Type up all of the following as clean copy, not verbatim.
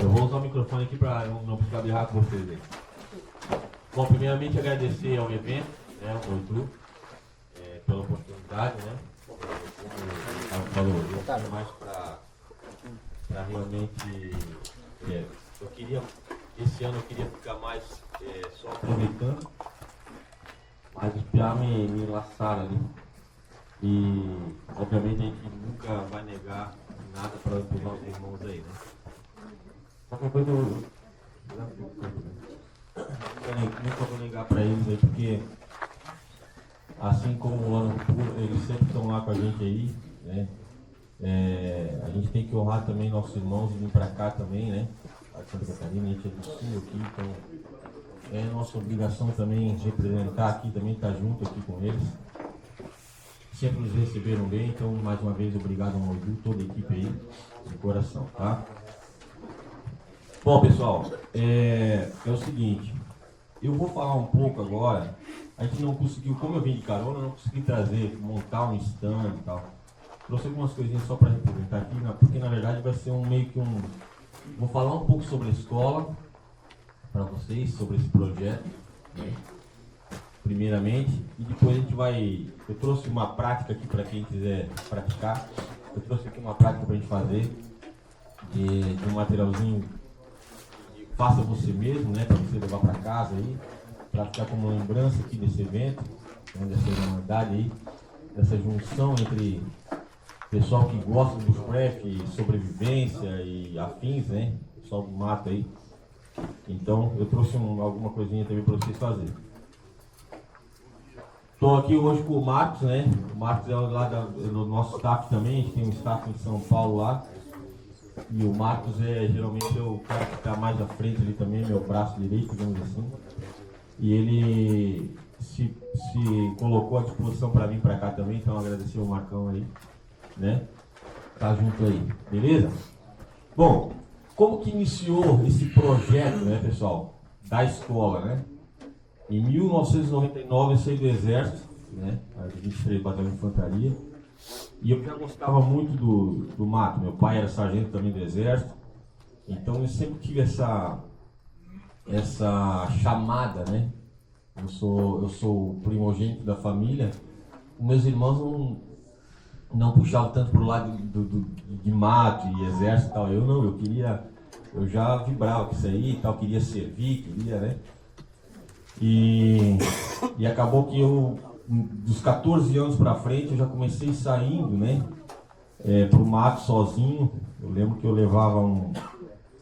Eu vou usar o microfone aqui para não precisar errar com vocês aí. Bom, primeiramente agradecer ao evento, né, ao Moitu, pela oportunidade, né? Como o Ricardo falou, eu estou mais para realmente. Esse ano eu queria ficar mais só aproveitando, mas os piá me enlaçaram ali. E obviamente a gente nunca vai negar nada para os nossos irmãos aí, né? Qualquer coisa eu nunca vou negar para eles aí, porque assim como o ano puro, eles sempre estão lá com a gente aí, né? A gente tem que honrar também nossos irmãos e vir para cá também, né? A Santa Catarina, a gente é do sul aqui, então é nossa obrigação também representar aqui, também estar junto aqui com eles. Sempre nos receberam bem, então mais uma vez obrigado ao Moitu, toda a equipe aí, de coração, tá? Bom, pessoal, é o seguinte, eu vou falar um pouco agora. A gente não conseguiu, como eu vim de carona, eu não consegui montar um stand e tal. Trouxe algumas coisinhas só para representar aqui, porque na verdade vai ser vou falar um pouco sobre a escola para vocês, sobre esse projeto, né? Primeiramente, e depois a gente vai. Eu trouxe uma prática aqui para quem quiser praticar. Eu trouxe aqui uma prática para a gente fazer de um materialzinho de faça você mesmo, né? Para você levar para casa aí, para ficar como lembrança aqui desse evento, né, dessa humanidade aí, dessa junção entre pessoal que gosta do bushcraft, sobrevivência e afins, né? Pessoal do mato aí. Então eu trouxe alguma coisinha também para vocês fazerem. Estou aqui hoje com o Marcos, né? O Marcos é lá do nosso staff também, a gente tem um staff em São Paulo lá. E o Marcos geralmente é o cara que está mais à frente ali também, meu braço direito, digamos assim. E ele se colocou à disposição para vir para cá também, então agradecer ao Marcão aí, né? Tá junto aí, beleza? Bom, como que iniciou esse projeto, né, pessoal, da escola, né? Em 1999 eu saí do Exército, né, a 23 Batalhão de Infantaria, e eu já gostava muito do mato. Meu pai era sargento também do Exército, então eu sempre tive essa chamada, né? Eu sou o primogênito da família. Meus irmãos não puxavam tanto pro lado de mato e exército e tal. Eu já vibrava com isso aí e tal, queria servir, né? E acabou que dos 14 anos para frente, eu já comecei saindo, né, pro mato sozinho. Eu lembro que eu levava um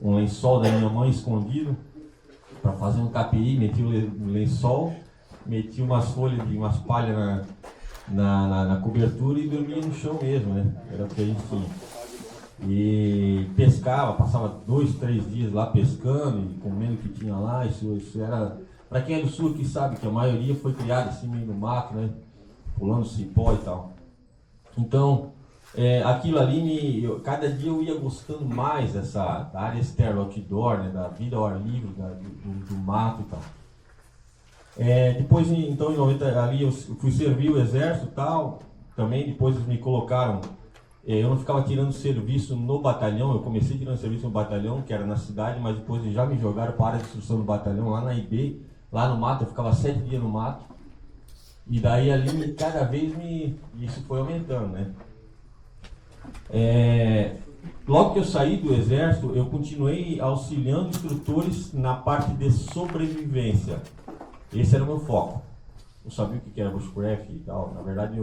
lençol da minha mãe escondido para fazer um capiri, meti o lençol, meti umas folhas de umas palhas na cobertura e dormia no chão mesmo, né? Era o que a gente tinha. E pescava, passava 2, 3 dias lá pescando e comendo o que tinha lá. Isso era... Para quem é do sul aqui sabe que a maioria foi criada assim meio no mato, né? Pulando cipó e tal. Então, aquilo ali, cada dia eu ia gostando mais da área externa, outdoor, né? Da vida ao ar livre, do mato e tal. Depois, então, em 90, ali eu fui servir o exército e tal. Também depois eles me colocaram. Eu não ficava tirando serviço no batalhão. Eu comecei tirando serviço no batalhão, que era na cidade, mas depois eles já me jogaram para a área de instrução do batalhão, lá na IB. Lá no mato, eu ficava 7 dias no mato. E daí ali, cada vez isso foi aumentando, né? Logo que eu saí do exército, eu continuei auxiliando instrutores na parte de sobrevivência. Esse era o meu foco. Eu sabia o que era bushcraft e tal. Na verdade,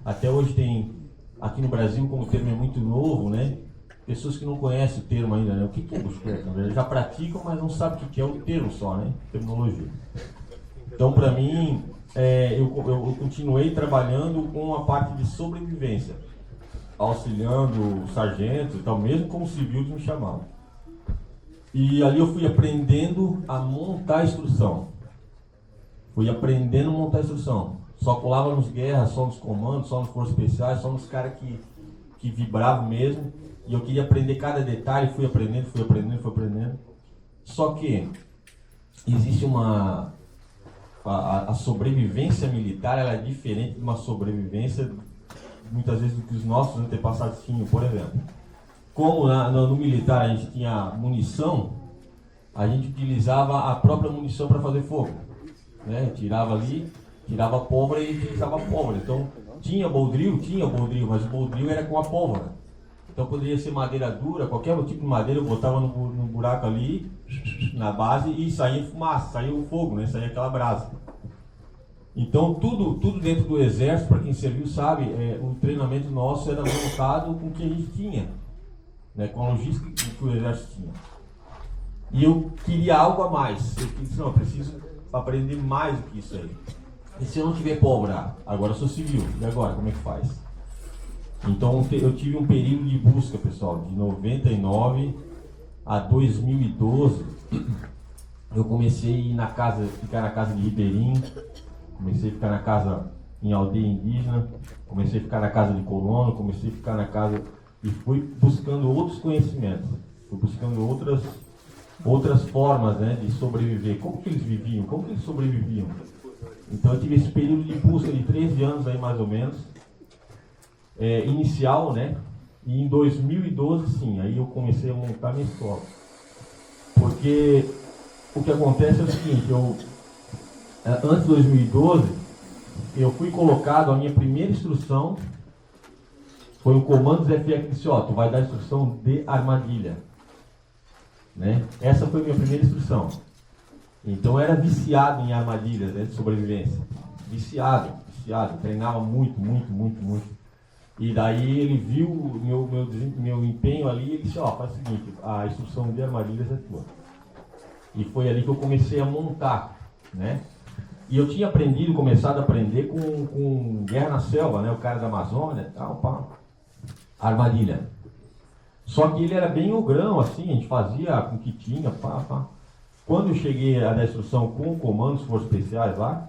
até hoje tem, aqui no Brasil, como o termo é muito novo, né? Pessoas que não conhecem o termo ainda, né? O que é bushcraft? Na verdade, já praticam, mas não sabem o que é o termo só, né? Terminologia. Então, para mim, eu continuei trabalhando com a parte de sobrevivência, auxiliando sargentos e tal, mesmo como civil eles me chamavam. E ali eu fui aprendendo a montar a instrução. Só colava nos guerras, só nos comandos, só nos forças especiais, só nos caras que vibravam mesmo. E eu queria aprender cada detalhe, fui aprendendo. Só que existe a sobrevivência militar, ela é diferente de uma sobrevivência, muitas vezes, do que os nossos antepassados tinham, por exemplo. como no militar a gente tinha munição, a gente utilizava a própria munição para fazer fogo, né? Tirava ali, tirava a pólvora e utilizava a pólvora. Então tinha o boldril, mas o boldril era com a pólvora. Então poderia ser madeira dura, qualquer tipo de madeira, eu botava no buraco ali, na base, e saía fumaça, saía o fogo, né? Saía aquela brasa. Então tudo dentro do exército, para quem serviu sabe, o treinamento nosso era montado com o que a gente tinha, né? Com a logística que o exército tinha. E eu queria algo a mais. Eu disse, não, eu preciso aprender mais do que isso aí. E se eu não tiver pólvora? Agora eu sou civil. E agora, como é que faz? Então eu tive um período de busca, pessoal, de 99 a 2012. Eu comecei a ir ficar na casa de ribeirinho, comecei a ficar na casa em aldeia indígena, comecei a ficar na casa de colono, comecei a ficar na casa e fui buscando outros conhecimentos, fui buscando outras formas, né, de sobreviver. Como que eles viviam? Como que eles sobreviviam? Então eu tive esse período de busca de 13 anos aí mais ou menos, inicial, né? E em 2012 sim, aí eu comecei a montar minha escola. Porque o que acontece é o seguinte, antes de 2012, eu fui colocado, a minha primeira instrução foi um comando ZFE que disse, tu vai dar instrução de armadilha. Né? Essa foi a minha primeira instrução. Então eu era viciado em armadilhas, né, de sobrevivência. Viciado, treinava muito. E daí ele viu o meu empenho ali e ele disse, faz o seguinte, a instrução de armadilhas é tua. E foi ali que eu comecei a montar, né? E eu tinha começado a aprender com Guerra na Selva, né? O cara da Amazônia e tal, pá. Armadilha. Só que ele era bem ogrão, assim, a gente fazia com o que tinha, pá. Quando eu cheguei na instrução com comandos forças especiais lá,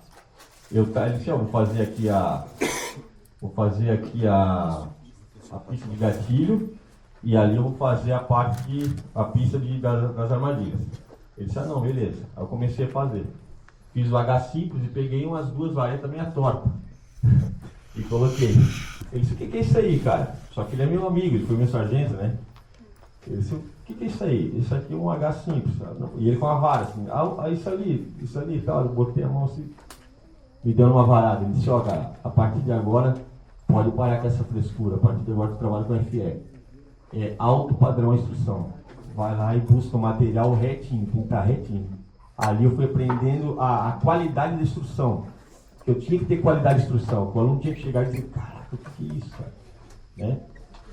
ele disse, vou fazer aqui a pista de gatilho e ali eu vou fazer a pista das armadilhas. Ele disse, não, beleza. Aí eu comecei a fazer. Fiz o H simples e peguei umas 2 varetas meia torta. E coloquei. Ele disse, o que é isso aí, cara? Só que ele é meu amigo, ele foi meu sargento, né? Ele disse, o que é isso aí? Isso aqui é um H simples. E ele com uma vara, assim, isso ali, tal. Eu botei a mão assim, me dando uma varada. Ele disse, cara, a partir de agora, pode parar com essa frescura. A partir de agora, tu trabalha com FE. É alto padrão instrução. Vai lá e busca o material retinho, pintar retinho. Ali eu fui aprendendo a qualidade da instrução. Eu tinha que ter qualidade de instrução. O aluno tinha que chegar e dizer, caraca, o que é isso, cara? Né?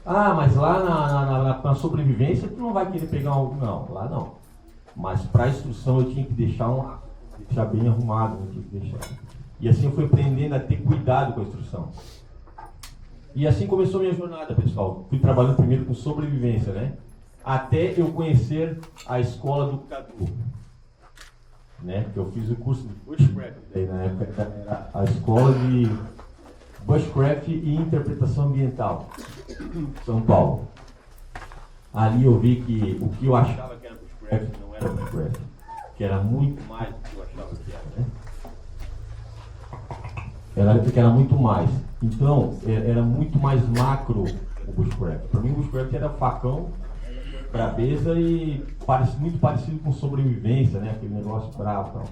Mas lá na sobrevivência tu não vai querer pegar um... Não, lá não. Mas para a instrução eu tinha que deixar bem arrumado, eu tinha que deixar. E assim eu fui aprendendo a ter cuidado com a instrução. E assim começou a minha jornada, pessoal. Fui trabalhando primeiro com sobrevivência, né? Até eu conhecer a escola do Cadu, né? Que eu fiz o curso de Bushcraft. Daí, na época era a escola de Bushcraft e Interpretação Ambiental, São Paulo. Ali eu vi que o que eu achava que era Bushcraft não era Bushcraft, que era muito mais do que eu achava que era, né? Era muito mais. Então, era muito mais macro o Bushcraft. Para mim, o Bushcraft era facão, brabeza e muito parecido com sobrevivência, né? Aquele negócio bravo e tal.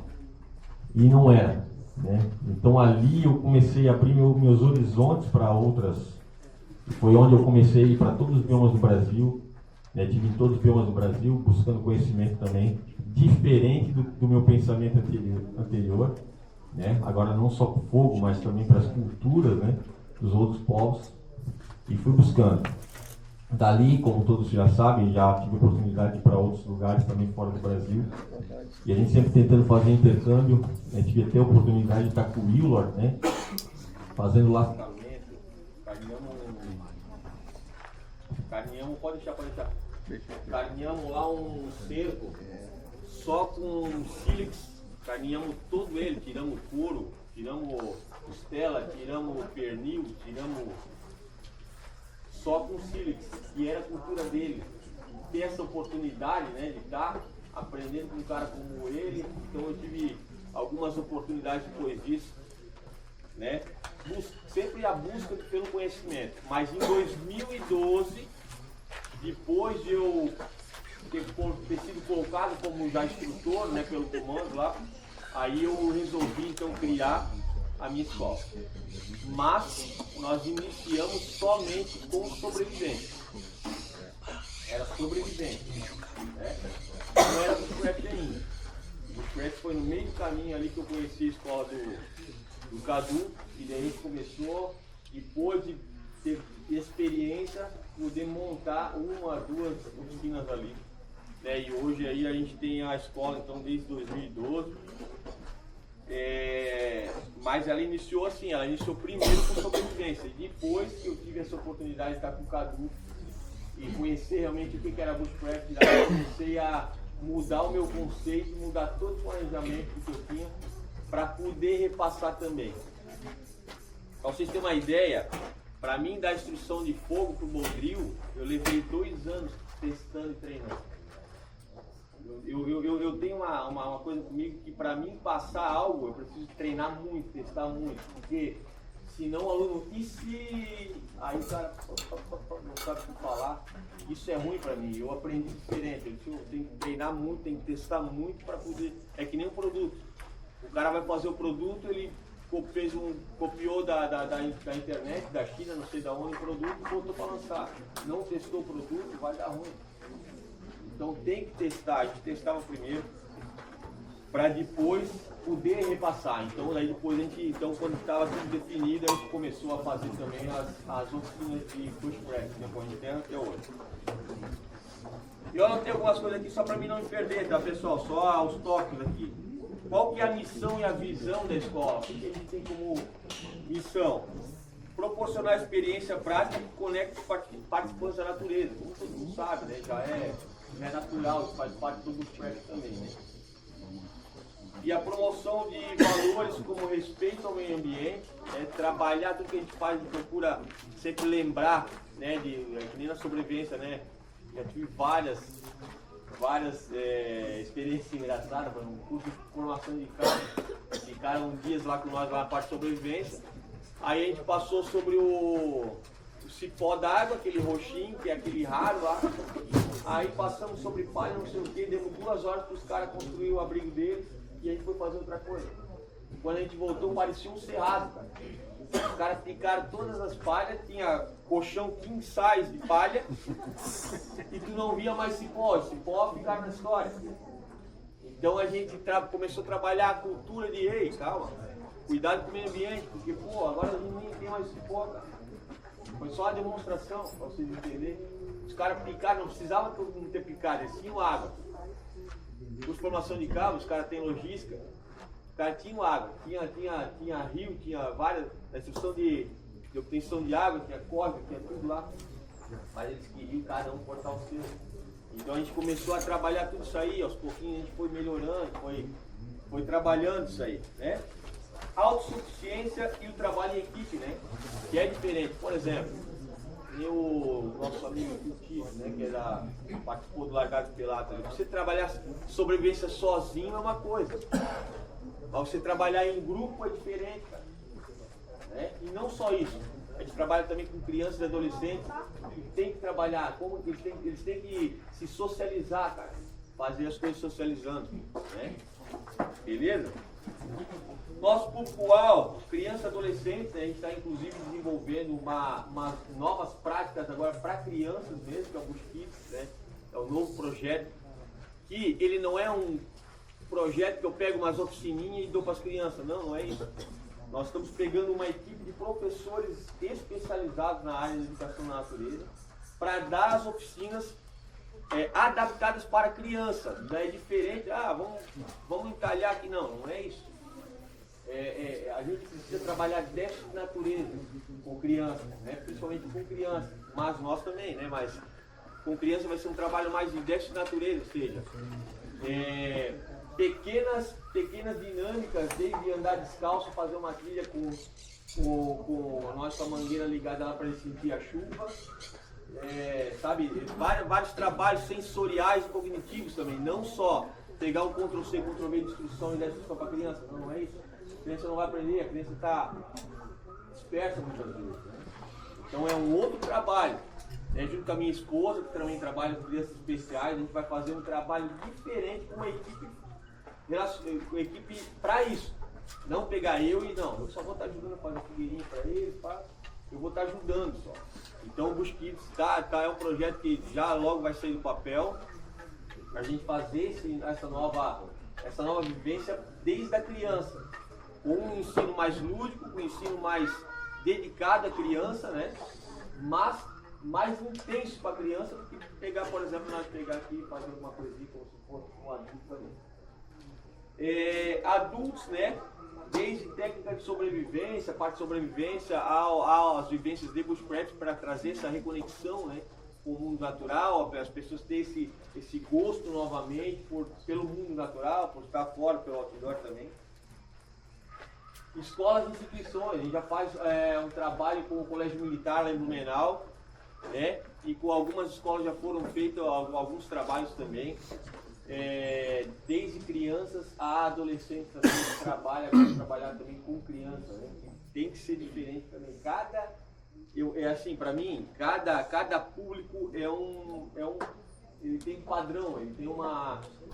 E não era, né? Então ali eu comecei a abrir meus horizontes para outras. Foi onde eu comecei a ir para todos os biomas do Brasil, né? Tive em todos os biomas do Brasil, buscando conhecimento também, diferente do meu pensamento anterior, né? Agora não só para o fogo, mas também para as culturas, né? Dos outros povos. E fui buscando. Dali, como todos já sabem, já tive a oportunidade de ir para outros lugares também fora do Brasil. E a gente sempre tentando fazer intercâmbio. A gente tive até a oportunidade de estar com o Willard, né? Fazendo lá. Carinhamos, pode deixar. Carinhamos lá um cerco só com sílex. Carinhamos todo ele, tiramos couro, tiramos costela, tiramos pernil, tiramos. Só com sílex, que era a cultura dele. E ter essa oportunidade, né, de estar aprendendo com um cara como ele. Então eu tive algumas oportunidades depois disso, né? Sempre a busca pelo conhecimento. Mas em 2012 depois de eu ter sido colocado como já instrutor, né, pelo comando lá, aí eu resolvi então criar a minha escola. Mas nós iniciamos somente com sobrevivência. Era sobrevivência, né? Não era bushcraft ainda. Bushcraft foi no meio do caminho ali que eu conheci a escola do Cadu, e daí a gente começou, depois de ter experiência, poder montar uma, duas oficinas ali. Né? E hoje aí a gente tem a escola então desde 2012. Mas ela iniciou assim, ela iniciou primeiro com sobrevivência. E depois que eu tive essa oportunidade de estar com o Cadu e conhecer realmente o que era bushcraft, daí eu comecei a mudar o meu conceito, mudar todo o planejamento que eu tinha para poder repassar também. Para vocês terem uma ideia, para mim dar instrução de fogo para o Bodril, eu levei 2 anos testando e treinando. Eu tenho uma coisa comigo que para mim passar algo eu preciso treinar muito, testar muito, porque senão o aluno, e se aí o cara não sabe o que falar, isso é ruim para mim. Eu aprendi diferente, eu tenho que treinar muito, tenho que testar muito para poder, é que nem um produto, o cara vai fazer o produto, ele copiou da internet, da China, não sei da onde, o produto, botou para lançar, não testou o produto, vai dar ruim. Então tem que testar, a gente testava primeiro para depois poder repassar. Então daí depois a gente, então quando estava tudo definido, a gente começou a fazer também as oficinas de bushcraft, né, como a gente tem até hoje. Eu anotei algumas coisas aqui só para mim não me perder, tá pessoal? Só os toques aqui. Qual que é a missão e a visão da escola? O que a gente tem como missão? Proporcionar experiência prática que conecta os participantes da natureza. Como todo mundo sabe, né? Já é natural, isso faz parte do bushcraft também, né? E a promoção de valores como respeito ao meio ambiente, trabalhar tudo que a gente faz, a gente procura sempre lembrar, né? Que nem na sobrevivência, né? Já tive várias experiências engraçadas, por exemplo, um curso de formação de carro, ficaram dias lá com nós lá na parte de sobrevivência. Aí a gente passou sobre o cipó d'água, aquele roxinho, que é aquele raro lá. Aí passamos sobre palha, não sei o que, demos 2 horas para os caras construir o abrigo deles e a gente foi fazer outra coisa. Quando a gente voltou, parecia um cerrado, cara. Os caras picaram todas as palhas, tinha colchão king size de palha e tu não via mais cipó. Cipó ficaram na história. Então a gente começou a trabalhar a cultura de, ei, calma, cuidado com o meio ambiente, porque pô, agora a gente nem tem mais cipó, cara. Foi só uma demonstração, para vocês entenderem. Os caras picaram, não precisava todo mundo ter picado, eles tinham água. Por formação de cabo, os caras têm logística, os caras tinham água, tinha rio, tinha várias, a instrução de obtenção de água, tinha córrego, tinha tudo lá. Mas eles queriam cada um cortar o seu. Então a gente começou a trabalhar tudo isso aí, aos pouquinhos a gente foi melhorando, foi trabalhando isso aí, né? Autossuficiência e o trabalho em equipe, né? Que é diferente. Por exemplo, o nosso amigo aqui, o Tito, né? Que participou do Largados Pelados. Você trabalhar sobrevivência sozinho é uma coisa, mas você trabalhar em grupo é diferente, cara. Né? E não só isso. A gente trabalha também com crianças e adolescentes que tem que trabalhar, como eles têm que se socializar, cara. Fazer as coisas socializando, né? Beleza? Nosso público-alvo, crianças e adolescentes, né? A gente está inclusive desenvolvendo umas novas práticas agora para crianças mesmo, que é o Bush Kids, né? É um novo projeto, que ele não é um projeto que eu pego umas oficininhas e dou para as crianças, não é isso. Nós estamos pegando uma equipe de professores especializados na área de educação na natureza para dar as oficinas adaptadas para criança. Não é diferente, vamos entalhar aqui, não é isso. A gente precisa trabalhar déficit de natureza com criança, né? Principalmente com criança, mas nós também, né? Mas com criança vai ser um trabalho mais de déficit de natureza, ou seja, pequenas dinâmicas, desde andar descalço, fazer uma trilha com a nossa mangueira ligada lá para ele sentir a chuva, sabe? Vários trabalhos sensoriais e cognitivos também, não só pegar o Ctrl+C, Ctrl+V de instrução e dar instrução para a criança, não é isso. A criança não vai aprender, a criança está dispersa muitas vezes, né? Então é um outro trabalho. junto com a minha esposa, que também trabalha com crianças especiais, a gente vai fazer um trabalho diferente com uma equipe para isso. Não pegar eu só vou estar ajudando a fazer fogueirinha para eles, eu vou estar ajudando só. Então o Bush Kids é um projeto que já logo vai sair do papel, para a gente fazer essa nova vivência desde a criança, com um ensino mais lúdico, com um ensino mais dedicado à criança, né? Mas mais intenso para a criança do que pegar, por exemplo, nós pegar aqui e fazer uma coisinha como se fosse um adulto também. Adultos, né? Desde técnica de sobrevivência, parte de sobrevivência, às vivências de bushcraft, para trazer essa reconexão, né, com o mundo natural, para as pessoas terem esse gosto novamente pelo mundo natural, por estar fora, pelo outdoor também. Escolas e instituições, a gente já faz um trabalho com o Colégio Militar lá em Blumenau, né, e com algumas escolas já foram feitos alguns trabalhos também. Desde crianças a adolescentes também trabalhar também com crianças, né? Tem que ser diferente também. Assim, para mim, cada público ele tem um padrão, ele tem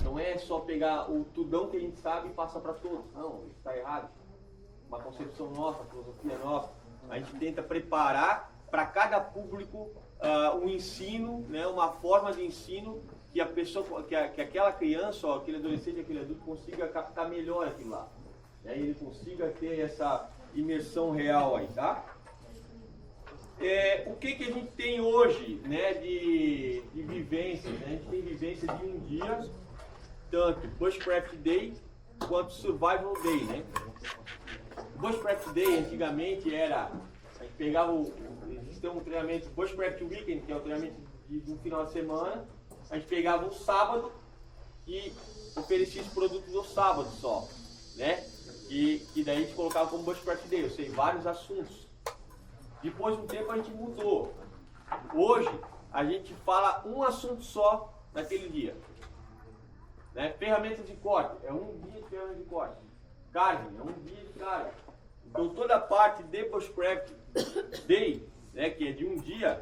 não é só pegar o tudão que a gente sabe e passar para todos. Não, isso está errado. Uma concepção nossa, filosofia nossa. A gente tenta preparar para cada público um ensino, né? Uma forma de ensino que a pessoa, que aquela criança, ou aquele adolescente, aquele adulto consiga captar melhor aquilo lá, né? Ele consiga ter essa imersão real aí, tá? O que a gente tem hoje, né, de vivência, né? A gente tem vivência de um dia, tanto Bushcraft Day quanto Survival Day, né? O Bushcraft Day antigamente a gente pegava existia um treinamento Bushcraft Weekend, que é o treinamento de um final de semana. A gente pegava um sábado e oferecia os produtos no sábado só, né? E daí a gente colocava como Bushcraft Day, eu sei, vários assuntos. Depois de um tempo a gente mudou. Hoje a gente fala um assunto só naquele dia, né? Ferramentas de corte, é um dia de ferramentas de corte. Carne, é um dia de carne. Então toda a parte de Bushcraft Day, né, que é de um dia,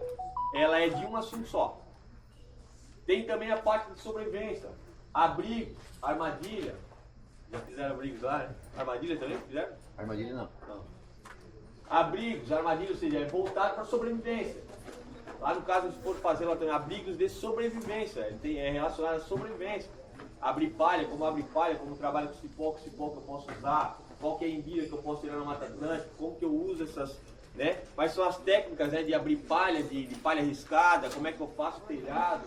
ela é de um assunto só. Tem também a parte de sobrevivência, abrigo, armadilha. Já fizeram abrigos lá, né? Armadilha também fizeram? Armadilha não. Abrigos, armadilha, ou seja, é voltado para sobrevivência. Lá no caso, se for fazer lá também abrigos de sobrevivência, é relacionado à sobrevivência. Abrir palha, como trabalho com cipó que eu posso usar, qual que é a embira que eu posso tirar na Mata Atlântica, como que eu uso essas, né? Quais são as técnicas, né, de abrir palha, de palha riscada, como é que eu faço telhado.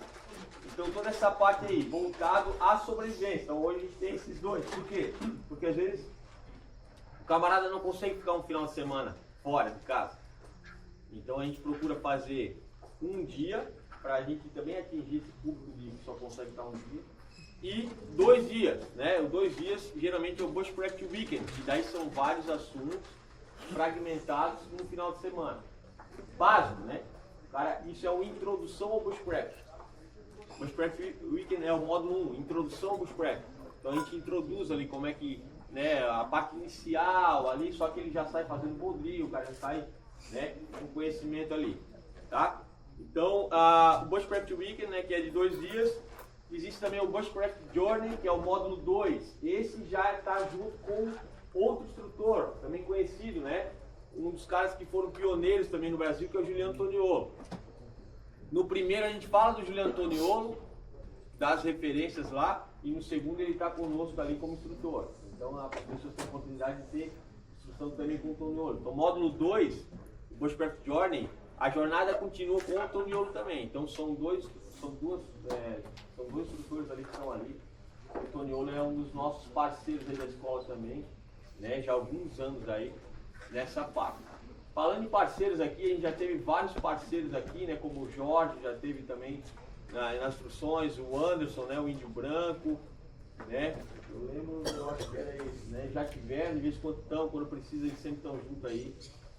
Então toda essa parte aí, voltado à sobrevivência. Então hoje a gente tem esses dois. Por quê? Porque às vezes o camarada não consegue ficar um final de semana fora de casa. Então a gente procura fazer um dia, para a gente também atingir esse público que só consegue ficar um dia. E 2 dias, né? Os 2 dias geralmente é o Bushcraft Weekend, que daí são vários assuntos fragmentados no final de semana. Básico, né? Cara, isso é uma introdução ao Bushcraft. Bushcraft Weekend é o módulo 1, introdução ao Bushcraft. Então a gente introduz ali como é que, né, a parte inicial ali, só que ele já sai fazendo bodrio, o cara já sai, né, com conhecimento ali, tá? Então o Bushcraft Weekend, né, que é de 2 dias, existe também o Bushcraft Journey, que é o módulo 2. Esse já está junto com outro instrutor, também conhecido, né? Um dos caras que foram pioneiros também no Brasil, que é o Juliano Toniolo. No primeiro a gente fala do Juliano Toniolo, das referências lá, e no segundo ele está conosco ali como instrutor. Então as pessoas têm a oportunidade de ter instrução também com o Toniolo. Então módulo 2, o Bushcraft Journey, a jornada continua com o Toniolo também. Então são dois instrutores ali que estão ali. O Toniolo é um dos nossos parceiros aí da escola também, né? Já há alguns anos aí nessa parte. Falando em parceiros aqui, a gente já teve vários parceiros aqui, né? Como o Jorge, já teve também nas instruções, o Anderson, né? O Índio Branco, né? Eu lembro, eu acho que era esse, né? Já tiveram, de vez em quando estão, quando precisa, eles sempre estão juntos aí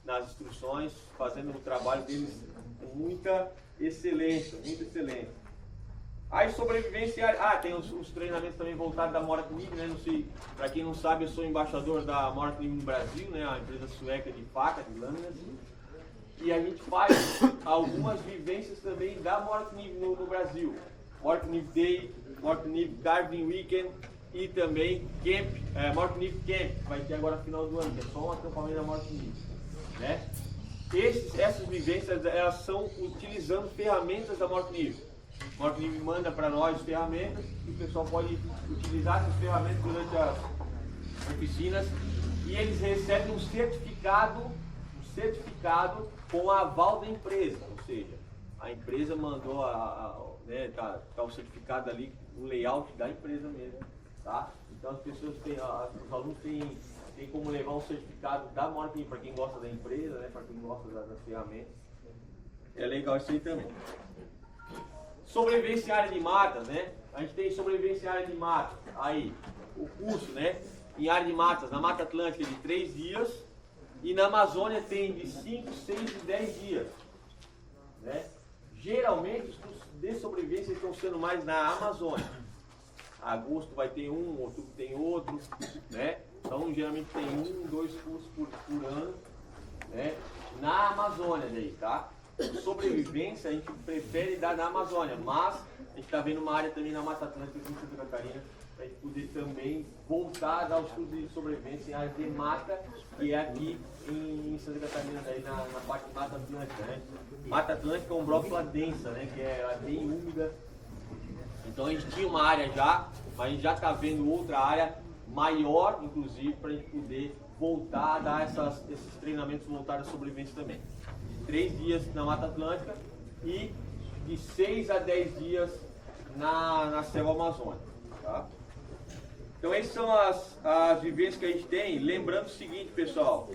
nas instruções, fazendo o trabalho deles com muita excelência, muita excelência. Aí sobrevivência, tem os treinamentos também voltados da Mortnig, né? Não sei, para quem não sabe, eu sou embaixador da Mortnig no Brasil, né? A empresa sueca de faca, de lâminas. E a gente faz algumas vivências também da Morkniv no Brasil. Morkniv Day, Morkniv Carving Weekend e também Morkniv Camp, que vai ter agora no final do ano, que é só um acampamento da Morkniv, né? Essas vivências, elas são utilizando ferramentas da Morkniv. Morkniv manda para nós ferramentas e o pessoal pode utilizar essas ferramentas durante as oficinas e eles recebem um certificado com a aval da empresa, ou seja, a empresa mandou tá o certificado ali, o layout da empresa mesmo, tá? Então as pessoas os alunos têm como levar um certificado da Morkniv para quem gosta da empresa, né? Para quem gosta das ferramentas. É legal isso aí também. Sobrevivência em área de matas, né? A gente tem sobrevivência em área de matas. Aí, o curso, né? Em área de matas, na Mata Atlântica de 3 dias e na Amazônia tem de 5, 6 e 10 dias, né? Geralmente os cursos de sobrevivência estão sendo mais na Amazônia. Agosto vai ter um, outubro tem outro, né? Então geralmente tem 1, 2 cursos por ano, né? Na Amazônia daí, tá? Sobrevivência a gente prefere dar na Amazônia, mas a gente está vendo uma área também na Mata Atlântica em Santa Catarina para a gente poder também voltar a dar os cursos de sobrevivência em área de mata, que é aqui em Santa Catarina, daí na parte de Mata Atlântica, né? Mata Atlântica é um brófila densa, né? Que é bem úmida. Então a gente tinha uma área já, mas a gente já está vendo outra área maior, inclusive, para a gente poder voltar a dar esses treinamentos voltados à sobrevivência também. De 3 dias na Mata Atlântica e de 6 a 10 dias na selva amazônica. Tá? Então essas são as vivências que a gente tem. Lembrando o seguinte, pessoal,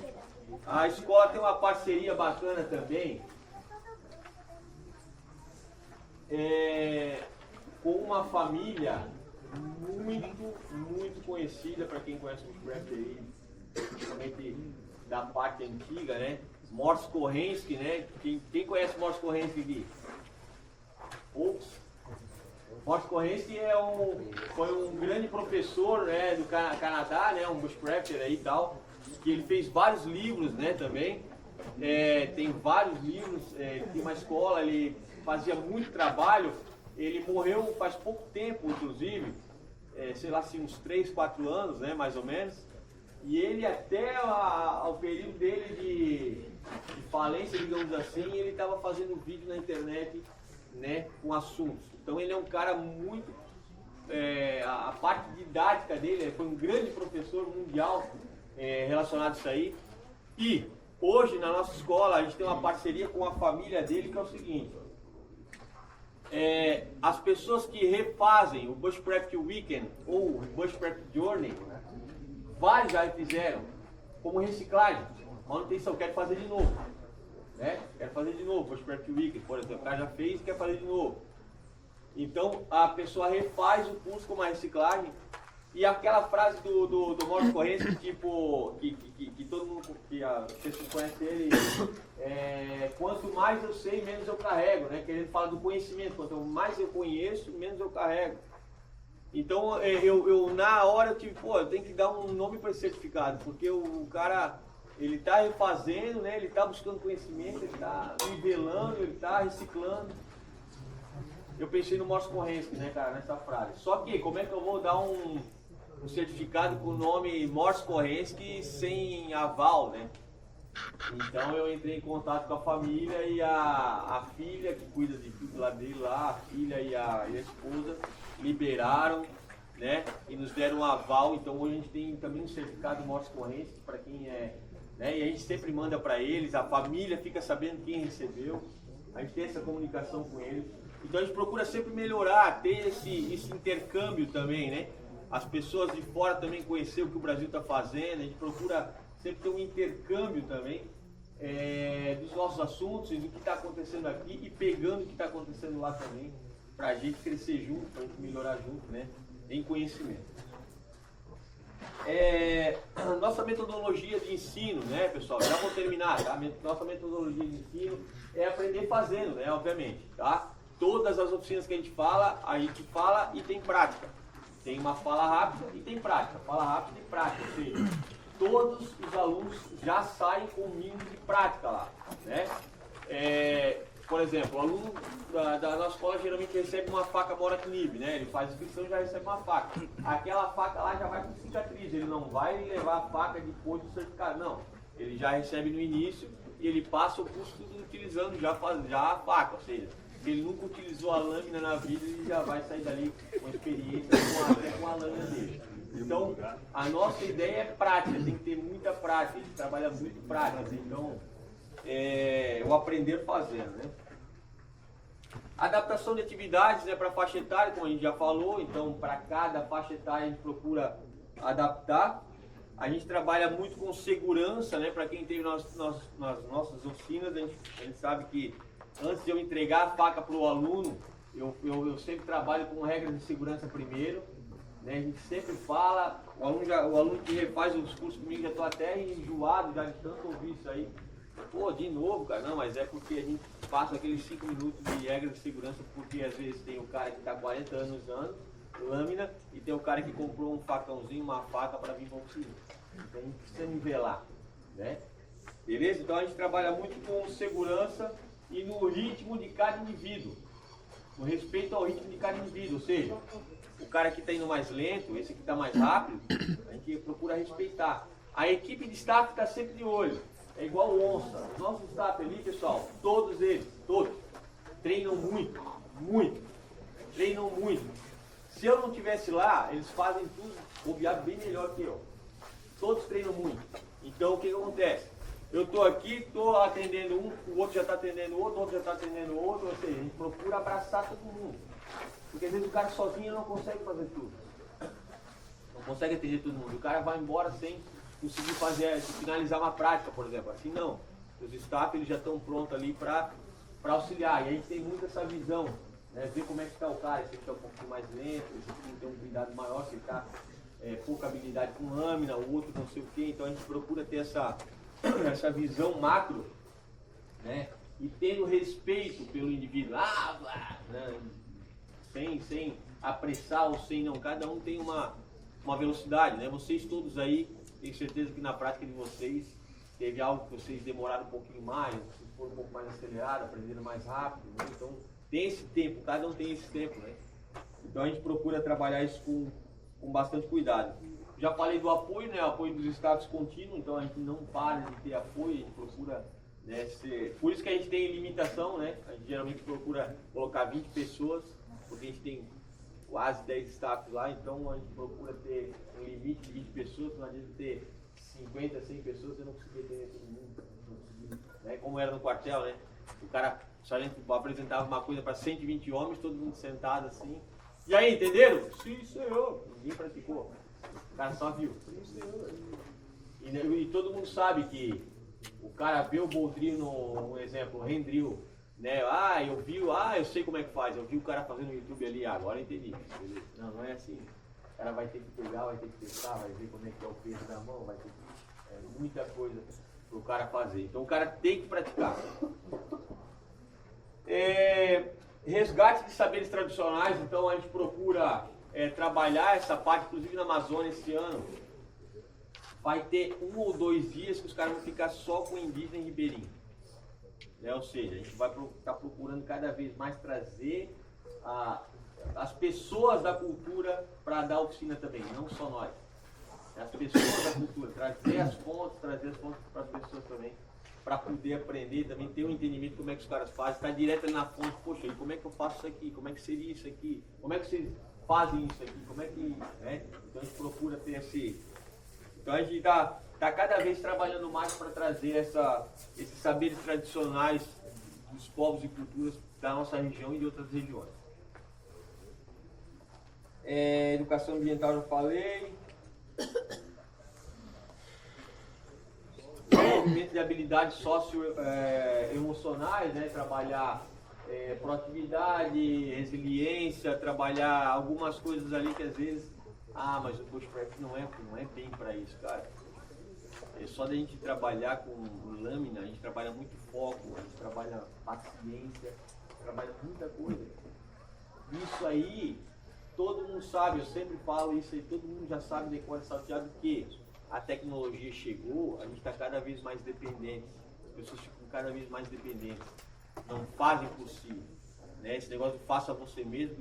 a escola tem uma parceria bacana também com uma família muito conhecida para quem conhece o Bushcraft aí, principalmente da parte antiga, né? Morse Korensky, né? Quem conhece Morse Korensky aqui? Poucos. Morse Korensky foi um grande professor, né, do Canadá, né? Um bushcrafter aí e tal, que ele fez vários livros, né? Também tem vários livros, tem uma escola, ele fazia muito trabalho. Ele morreu faz pouco tempo, inclusive, sei lá, assim, uns 3, 4 anos, né, mais ou menos. E ele até ao período dele de falência, digamos assim, ele estava fazendo vídeo na internet, né, com assuntos. Então ele é um cara muito... a parte didática dele, ele foi um grande professor mundial relacionado a isso aí. E hoje, na nossa escola, a gente tem uma parceria com a família dele, que é o seguinte... as pessoas que refazem o Bushcraft Weekend ou o Bushcraft Journey, vários já fizeram como reciclagem, manutenção, quero fazer de novo, né? Quero fazer de novo, Bushcraft Weekend, por exemplo, o cara já fez e quer fazer de novo. Então a pessoa refaz o curso como uma reciclagem. E aquela frase do Morse Korensky, tipo, que todo mundo, que a pessoa conhece ele, quanto mais eu sei, menos eu carrego, né? Que ele fala do conhecimento, quanto mais eu conheço, menos eu carrego. Então, eu na hora, eu tenho que dar um nome para esse certificado, porque o cara, ele está refazendo, né? Ele está buscando conhecimento, ele está nivelando, ele está reciclando. Eu pensei no Morse Korensky, né, cara, nessa frase. Só que, como é que eu vou dar um certificado com o nome Morse Korensky sem aval, né? Então eu entrei em contato com a família e a filha, que cuida de tudo lá dele, a filha e a esposa, liberaram, né? E nos deram um aval. Então hoje a gente tem também um certificado Morse Korensky para quem né? E a gente sempre manda para eles, a família fica sabendo quem recebeu, a gente tem essa comunicação com eles. Então a gente procura sempre melhorar, ter esse intercâmbio também, né? As pessoas de fora também conhecer o que o Brasil está fazendo, a gente procura sempre ter um intercâmbio também dos nossos assuntos e do que está acontecendo aqui e pegando o que está acontecendo lá também, para a gente crescer junto, para a gente melhorar junto, né? Em conhecimento. Nossa metodologia de ensino, né, pessoal? Já vou terminar, tá? Nossa metodologia de ensino é aprender fazendo, né? Obviamente, tá? Todas as oficinas que a gente fala e tem prática. Tem uma fala rápida e tem prática. Fala rápida e prática. Ou seja, todos os alunos já saem com o mínimo de prática lá, né? Por exemplo, o aluno da nossa escola geralmente recebe uma faca Moratnib, né? Ele faz inscrição e já recebe uma faca. Aquela faca lá já vai com cicatriz, ele não vai levar a faca depois do certificado, não. Ele já recebe no início e ele passa o curso tudo utilizando já a faca, ou seja, se ele nunca utilizou a lâmina na vida, ele já vai sair dali com experiência com a lâmina dele. Então, a nossa ideia é prática, tem que ter muita prática, a gente trabalha muito prática, então, o aprender fazendo, né? Adaptação de atividades, né, para faixa etária, como a gente já falou, então para cada faixa etária a gente procura adaptar. A gente trabalha muito com segurança, né, para quem teve nas nossas oficinas, a gente sabe que antes de eu entregar a faca para o aluno, eu sempre trabalho com regras de segurança primeiro, né, a gente sempre fala, o aluno que refaz os cursos comigo já estou até enjoado já de tanto ouvir isso aí. Pô, de novo, cara, não, mas é porque a gente passa aqueles 5 minutos de regra de segurança, porque às vezes tem o cara que está 40 anos usando lâmina e tem o cara que comprou um facãozinho, uma faca para vir para o oficina. Então a gente precisa nivelar, né? Beleza? Então a gente trabalha muito com segurança e no ritmo de cada indivíduo, no respeito ao ritmo de cada indivíduo, ou seja, o cara que está indo mais lento, esse que está mais rápido, a gente procura respeitar. A equipe de staff está sempre de olho. É igual onça. Os nossos staff ali, pessoal, todos eles, todos, treinam muito, treinam muito. Se eu não estivesse lá, eles fazem tudo, bobeado bem melhor que eu. Todos treinam muito. Então, o que acontece? Eu estou aqui, estou atendendo um, o outro já está atendendo o outro já está atendendo o outro, ou seja, a gente procura abraçar todo mundo. Porque às vezes o cara sozinho não consegue fazer tudo. Não consegue atender todo mundo. O cara vai embora sem conseguir finalizar uma prática, por exemplo. Assim não. Os staff eles já estão prontos ali para auxiliar. E a gente tem muito essa visão, né? Ver como é que está o cara, se ele está um pouquinho mais lento, se ele tem que ter um cuidado maior, se ele está pouca habilidade com lâmina, o outro não sei o quê. Então a gente procura ter essa visão macro, né? E tendo respeito pelo indivíduo. Né? Sem apressar ou sem não. Cada um tem uma velocidade, né? Vocês todos aí, tenho certeza que na prática de vocês teve algo que vocês demoraram um pouquinho mais, vocês foram um pouco mais acelerados, aprenderam mais rápido, né? Então tem esse tempo, cada um tem esse tempo, né? Então a gente procura trabalhar isso com bastante cuidado. Já falei do apoio, né? O apoio dos staffs contínuo, então a gente não para de ter apoio, a gente procura, né, por isso que a gente tem limitação, né? A gente geralmente procura colocar 20 pessoas, porque a gente tem quase 10 staffs lá, então a gente procura ter um limite de 20 pessoas, não adianta ter 50, 100 pessoas, você não conseguia ter todo mundo, né? Como era no quartel, né? O cara, o sargento apresentava uma coisa para 120 homens, todo mundo sentado assim, e aí, entenderam? Sim, senhor. Ninguém praticou, o cara só viu. Sim, senhor. E todo mundo sabe que o cara vê o Boldrio no exemplo, o Rendril, né? Eu sei como é que faz. Eu vi o cara fazendo no YouTube ali, agora eu entendi. Não é assim. O cara vai ter que pegar, vai ter que testar, vai ver como é que é o peso da mão, vai ter que, muita coisa para o cara fazer. Então o cara tem que praticar. Resgate de saberes tradicionais, então a gente procura trabalhar essa parte, inclusive na Amazônia esse ano. Vai ter 1 ou 2 dias que os caras vão ficar só com indígena e ribeirinho. Ou seja, a gente vai estar procurando cada vez mais trazer as pessoas da cultura para dar oficina também, não só nós. As pessoas da cultura, trazer as fontes para as pessoas também, para poder aprender, também ter um entendimento de como é que os caras fazem, estar direto ali na fonte, poxa, e como é que eu faço isso aqui, como é que seria isso aqui, como é que vocês fazem isso aqui, como é que... Né? Então a gente procura ter esse... Então a gente está cada vez trabalhando mais para trazer esses saberes tradicionais dos povos e culturas da nossa região e de outras regiões. Educação ambiental já falei. Desenvolvimento de habilidades socioemocionais, né? Trabalhar proatividade, resiliência, trabalhar algumas coisas ali que às vezes, mas o bushcraft não é bem para isso, cara. Só da gente trabalhar com lâmina, a gente trabalha muito foco, a gente trabalha paciência, trabalha muita coisa. Isso aí, todo mundo sabe, eu sempre falo isso aí, todo mundo já sabe decora salteado que a tecnologia chegou, a gente está cada vez mais dependente. As pessoas ficam cada vez mais dependentes. Não fazem por si. Né? Esse negócio de faça você mesmo.